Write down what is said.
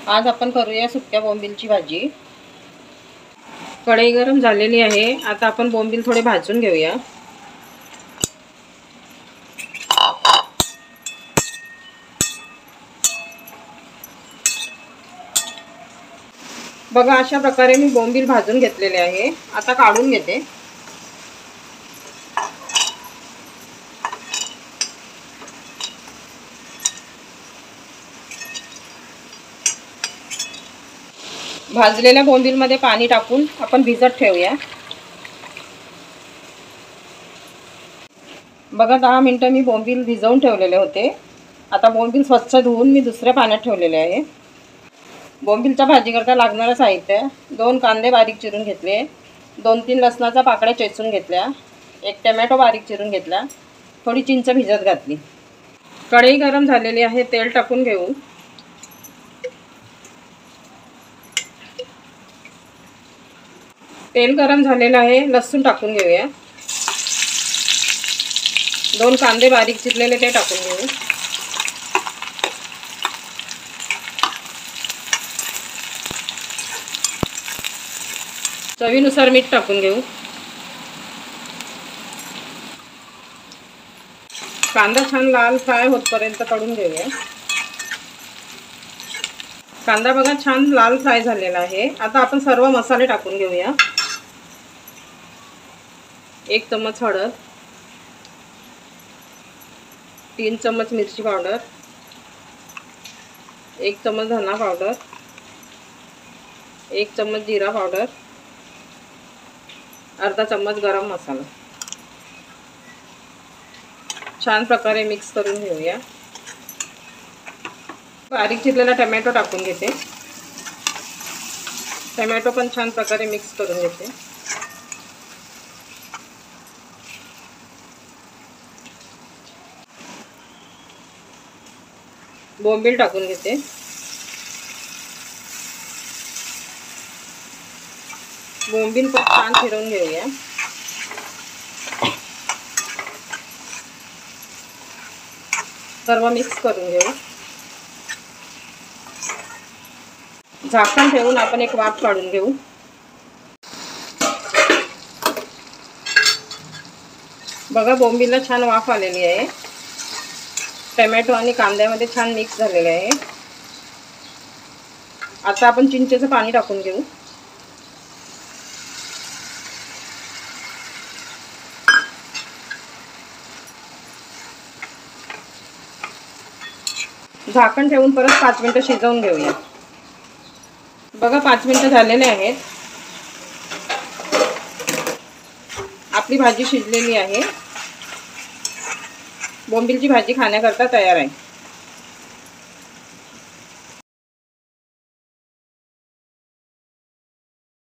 आज आपण करूया सुक्या बोंबीलची भाजी। कढई गरम झालेली आहे। आता आपण बोंबील थोडे भाजून घेऊया। बघा, अशा प्रकारे मी बोंबील भाजून घेतलेले आहे। आता काढून घेते। भाजलेल्या बोंबीलमध्ये पाणी टाकून आपण भिजत ठेवूया। बघा, 10 मिनिटं मी बोंबील भिजवून ठेवलेले होते। आता बोंबील स्वच्छ धुवून मी दुसऱ्या पाण्यात ठेवलेले आहे। बोंबीलच्या भाजीकरता लागणारं साहित्य: 2 कांदे बारीक चिरून घेतले, 2-3 लसणाच्या पाकळ्या चेचून घेतल्या, 1 टोमॅटो बारीक चिरून घेतला, थोडी चिंच भिजत घातली। कढई गरम झालेली आहे। तेल टाकून घेऊ। तेल गरम झालेलं आहे। लसूण टाकून घेऊया। 2 कांदे बारीक चिरलेले ते टाकून घेऊ। चवीनुसार मीठ टाकून घेऊ। कांदा छान लाल फ्राय होतपर्यंत तळून घेऊया। कांदा बघा छान लाल फ्राय झालेला आहे। आता आपण सर्व मसाले टाकून घेऊया। 1 चम्मच हळद, 3 चम्मच मिरची पावडर, 1 चम्मच धना पावडर, 1 चम्मच जीरा पावडर, अर्धा चम्मच गरम मसाला। छान प्रकारे मिक्स करून घेऊया। बारीक चिरलेला टोमॅटो टाकून घेते। टोमॅटो पण छान प्रकारे मिक्स करून घेते। बोंबील टाकून घेते। बोंबील पण छान फिरवून घेऊया। सर्व मिक्स करून घेऊ। झाकण ठेवून आपण एक वाफ काढून घेऊ। बघा, बोंबीलला छान वाफ आलेली आहे। टोमॅटो आणि कांद्यामध्ये छान मिक्स झालेले आहे। आता आपण चिंचेचं पाणी टाकून घेऊ। झाकण ठेवून परत 5 मिनिटं शिजवून घेऊया। बघा, 5 मिनिटं झालेले आहेत। आपली भाजी शिजलेली आहे। बोंबीलची भाजी खाण्याकरता तयार आहे।